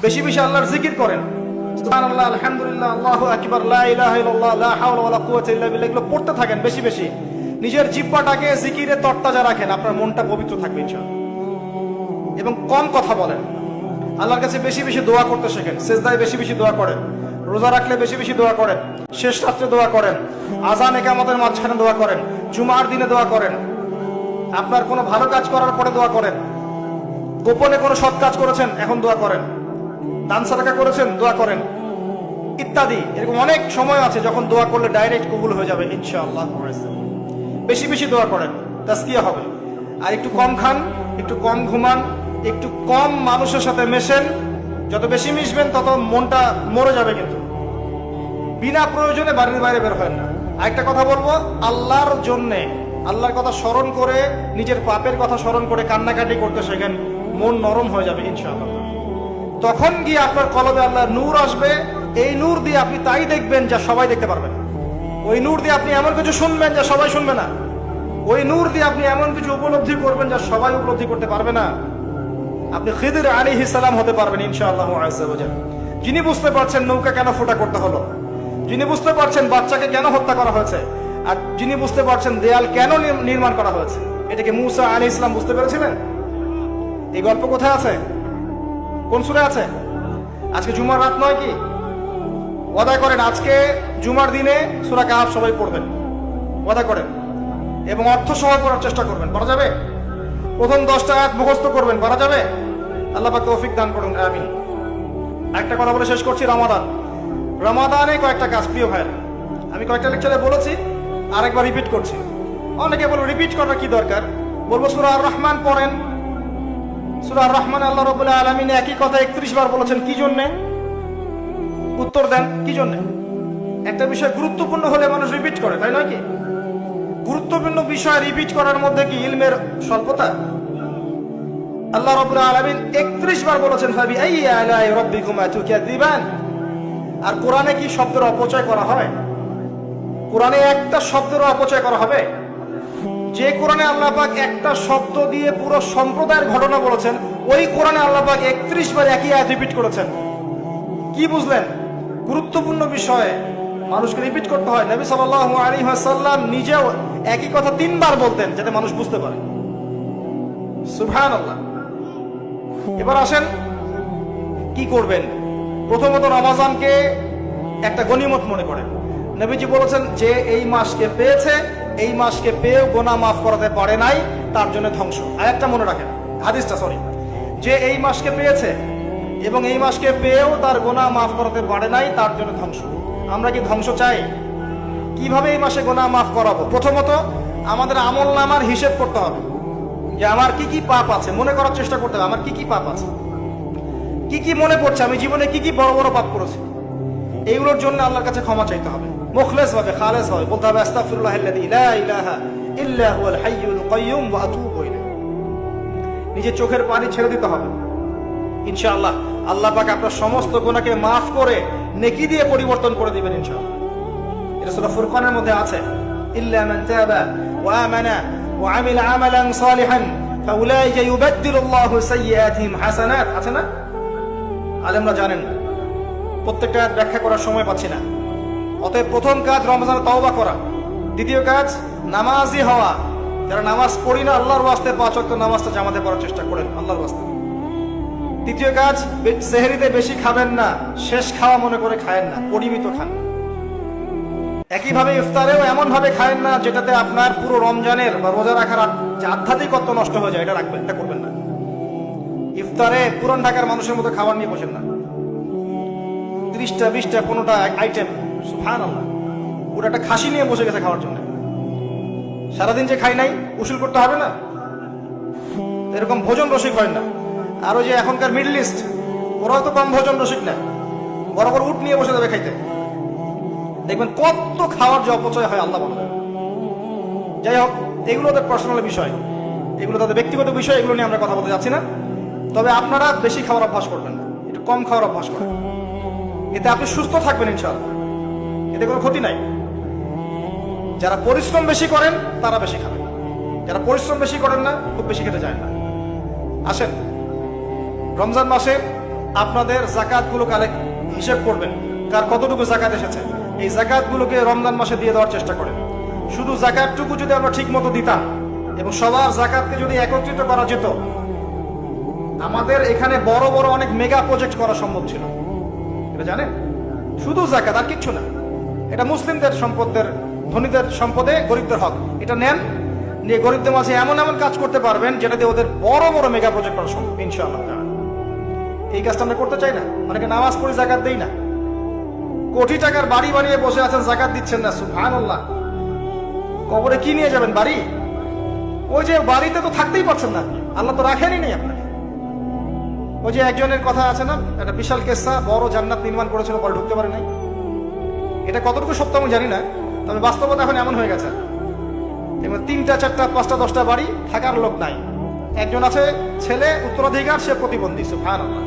বেশি বেশি আল্লাহর জিকির করেন, সুবহানাল্লাহ, আলহামদুলিল্লাহ, আল্লাহু আকবার, লা ইলাহা ইল্লাল্লাহ, লা হাওলা ওয়ালা কুওয়াতা ইল্লা বিল্লাহ, এগুলো পড়তে থাকেন বেশি বেশি। নিজের জিহ্বাটাকে জিকিরে তরতাজা রাখেন, আপনার মনটা পবিত্র থাকবে ইনশাআল্লাহ। এবং কম কথা বলেন, আল্লাহর কাছে বেশি বেশি দোয়া করতে শেখেন, সেজদায় বেশি বেশি দোয়া করেন, রোজা রাখলে বেশি বেশি দোয়া করেন, শেষ রাত্রে দোয়া করেন, আযান ইকামতের মাঝখানে দোয়া করেন, জুমার দিনে দোয়া করেন, আপনার কোনো ভালো কাজ করার পরে দোয়া করেন, গোপনে কোনো সৎ কাজ করেছেন এখন দোয়া করেন, দান সাদাকা করেছেন দোয়া করেন, ইত্যাদি। এরকম অনেক সময় আছে যখন দোয়া করলে ডাইরেক্ট কবুল হয়ে যাবে ইনশাআল্লাহ। বেশি বেশি দোয়া করেন, তাজকিয়া হবে। আর একটু কম খান, একটু কম ঘুমান, একটু কম মানুষের সাথে মেশেন। যত বেশি মিশবেন তত মনটা মরে যাবে। কিন্তু বিনা প্রয়োজনে বাড়ির বাইরে বের হয় না। আরেকটা কথা বলবো, আল্লাহর জন্যে, আল্লাহর কথা স্মরণ করে, নিজের পাপের কথা স্মরণ করে কান্নাকাটি করতে শেখেন, মন নরম হয়ে যাবে ইনশাআল্লাহ। তখন গিয়ে আপনার কলবে আল্লাহর নূর আসবে। এই নূর দিয়ে আপনি তাই দেখবেন যা সবাই দেখতে পারবেন। ওই নূর দিয়ে আপনি এমন কিছু শুনবেন যা সবাই শুনবে না। ওই নূর দিয়ে আপনি এমন কিছু উপলব্ধি করবেন যা সবাই উপলব্ধি করতে পারবে না। আপনি খিদির আলাইহিস সালাম হতে পারবেন ইনশাআল্লাহু আযজা ওয়া জাল। যিনি বুঝতে পারছেন নৌকা কেন ফোটা করতে হলো, যিনি বুঝতে পারছেন বাচ্চাকে কেন হত্যা করা হয়েছে, আর যিনি বুঝতে পারছেন দেয়াল কেন নির্মাণ করা হয়েছে, এটাকে মুসা আলাইহিস সালাম বুঝতে পেরেছিলেন। এই গল্প কোথায় আছে? কোন সূরায় আছে? আজকে জুমার রাত নয় কি? ওয়াদা করেন আজকে জুমার দিনে সূরা কাহফ সবাই পড়বেন, ওয়াদা করেন, এবং অর্থ সহ পড়ার চেষ্টা করবেন। পারা যাবে? প্রথম 10টা আয়াত মুখস্থ করবেন, পারা যাবে? আল্লাহ পাক তৌফিক দান করুন, আমিন। একটা কথা বলে শেষ করছি, রমাদানে কয়েকটা কাজ। প্রিয় ভাইয়েরা, আমি কয়েকটা লেকচারে বলেছি, আরেকবার রিপিট করছি। অনেকে বলবো রিপিট করার কি দরকার? বলবো সূরা আর রহমান পড়েন। সূরা আর রহমান আল্লাহ রাব্বুল আলামিন একই কথা 31 বার বলেছেন। কি জন্য? উত্তর দেন, কি জন্য? একটা বিষয় গুরুত্বপূর্ণ হলে মানুষ রিপিট করে, তাই নয় কি? গুরুত্বপূর্ণ বিষয় রিপিট করার মধ্যে কি ইলমের স্বল্পতা? আল্লাহ রাব্বুল আলামিন 31 বার বলেছেন ফাবি আইয়ি আলাই রাব্বিকুমা তুকাযিবান। আর কোরআনে কি শব্দের অপচয় করা হয়? কোরআনে একটা শব্দের অপচয় করা হবে? যে কোরআনে আল্লাহ পাক একটা শব্দ দিয়ে পুরো সম্প্রদায়ের ঘটনা বলেছেন, ওই কোরআনে আল্লাহ পাক 31 বার একই আয়াত রিপিট করেছেন। কি বুঝলেন? গুরুত্বপূর্ণ বিষয়ে মানুষকে রিপিট করতে হয়। নবী সাল্লাল্লাহু আলাইহি ওয়াসাল্লাম নিজেও একই কথা 3 বার বলতেন যাতে মানুষ বুঝতে পারে। সুবহানাল্লাহ। এবার আসেন কি করবেন। প্রথমত রমজানকে একটা গনিমত মনে করেন। নবীজি বলেছেন যে এই মাসকে পেয়েছে, এই মাসকে পেয়েও গুনাহ মাফ করাতে পারে নাই, তার জন্য ধ্বংস। আয়াতটা মনে রাখেন, হাদিসটা, যে এই মাসকে পেয়েছে এবং এই মাসকে পেয়েও তার গুনাহ মাফ করাতে পারে নাই, তার জন্য ধ্বংস। আমরা কি ধ্বংস চাই? কিভাবে এই মাসে গুনাহ মাফ করাবো? প্রথমত আমাদের আমলনামার হিসেব করতে হবে যে আমার কি কি পাপ আছে। মনে করার চেষ্টা করতে হবে আমার কি কি পাপ আছে, কি কি মনে পড়ছে, আমি জীবনে কি কি বড় বড় পাপ করেছি। এইগুলোর জন্য আল্লাহর কাছে ক্ষমা চাইতে হবে, মুখলেস ভাবে, খালেস ভাবে বলতে হবে আস্তাগফিরুল্লাহাল্লাযী লা ইলাহা ইল্লা হুয়াল হাইয়ুল কাইয়্যুম ওয়া আতুবু ইলাইহি। নিজে চোখের পানি ছেড়ে দিতে হবে। ইনশাআল্লাহ আল্লাহ পাক আপনার সমস্ত গুনাহকে মাফ করে নেকি দিয়ে পরিবর্তন করে দিবেন ইনশাআল্লাহ। এটা সূরা ফুরকানের মধ্যে আছে, ইল্লা মান তাবা ওয়া আমানা ওয়া আমিলা আমালান সালিহান ফাউলাইকা ইউবাদদিলুল্লাহু সাইয়্যাতিহিম হাসানাত। আছে না? আলেমরা জানেন, প্রত্যেকটা ব্যাখ্যা করার সময় পাচ্ছি না। অতএব প্রথম কাজ রমজানে তওবা করা। দ্বিতীয় কাজ নামাজি হওয়া। যারা নামাজ পড়ি না আল্লাহর ওয়াস্তে 5 ওয়াক্ত নামাজটা জামাতে পড়ার চেষ্টা করেন আল্লাহর ওয়াস্তে। তৃতীয় কাজ সেহরিতে বেশি খাবেন না, শেষ খাওয়া মনে করে খায়েন না, পরিমিত খান। একইভাবে ইফতারেও এমন ভাবে খায়েন না যেটাতে আপনার পুরো রমজানের বা রোজা রাখার যে আধ্যাত্মিকত্ব নষ্ট হয়ে যায়, এটা রাখবেন, এটা করবেন না। ইফতারে পুরান ঢাকার মানুষের মতো খাবার নিয়ে বসেন না, 30টা 20টা 15টা আইটেম, সুবহানাল্লাহ। পুরো একটা খাসি নিয়ে বসে গেছে খাওয়ার জন্য। সারাদিন যে খাই নাই, উসুল করতে হবে না? এরকম ভোজন রসিক হয় না। আর ওই যে এখনকার মিডল ইস্ট, ওরাও তো কম ভোজন রসিক না, বড় বড় উট নিয়ে বসে যাবে খাইতে। দেখবেন কত খাওয়ার যে অপচয় হয় আল্লাহ বলে। যাই হোক, এগুলো তাদের পার্সোনাল বিষয়, এগুলো তাদের ব্যক্তিগত বিষয়, এগুলো নিয়ে আমরা কথা বলতে যাচ্ছি না। তবে আপনারা বেশি খাওয়ার অভ্যাস করবেন না, একটু কম খাওয়ার অভ্যাস করেন। এতে আপনি সুস্থ থাকবেন ইনশাআল্লাহ, এতে কোনো ক্ষতি নাই। যারা পরিশ্রম বেশি করেন তারা বেশি খাবেন, যারা পরিশ্রম বেশি করেন না খুব বেশি খেতে চায় না। আসেন রমজান মাসে আপনাদের জাকাত গুলো হিসেব করবেন, কার কতটুকু জাকাত এসেছে। এই জাকাত গুলোকে রমজান মাসে দিয়ে দেওয়ার চেষ্টা করেন। শুধু জাকাতটুকু যদি আমরা ঠিক মতো দিতাম এবং সবার জাকাতকে যদি একত্রিত করা যেত, আমাদের এখানে বড় বড় অনেক মেগা প্রজেক্ট করা সম্ভব ছিল। এটা জানেন, শুধু জাকাত আর কিচ্ছু না। এটা মুসলিমদের সম্পদের, ধনীদের সম্পদে গরিবদের হক। এটা নেন, নিয়ে গরিবদের মাঝে এমন এমন কাজ করতে পারবেন যেটা দিয়ে ওদের বড় বড় মেগা প্রজেক্ট করা সম্ভব ইনশাআল্লাহ। এই কাজটা আমরা করতে চাই না। অনেকে নামাজ পড়ে জাকাত দেই না, কোটি টাকার বাড়ি বানিয়ে বসে আছেন, জাকাত দিচ্ছেন না। সুবহানাল্লাহ। কবরে কি নিয়ে যাবেন? বাড়ি? ওই যে বাড়িতে তো থাকতেই পারছেন না, আল্লাহ তো রাখেনই নেই আপনাকে। ওই যে একজনের কথা আছে না, একটা বিশাল কেসা, বড় জান্নাত নির্মাণ করেছিল, পরে ঢুকতে পারে নাই। এটা কতটুকু সত্য আমি জানি না, তবে বাস্তবতা এখন এমন হয়ে গেছে, 3টা 4টা 5টা 10টা বাড়ি, থাকার লোক নাই। একজন আছে ছেলে উত্তরাধিকার, সে প্রতিবন্ধী। সুবহানাল্লাহ।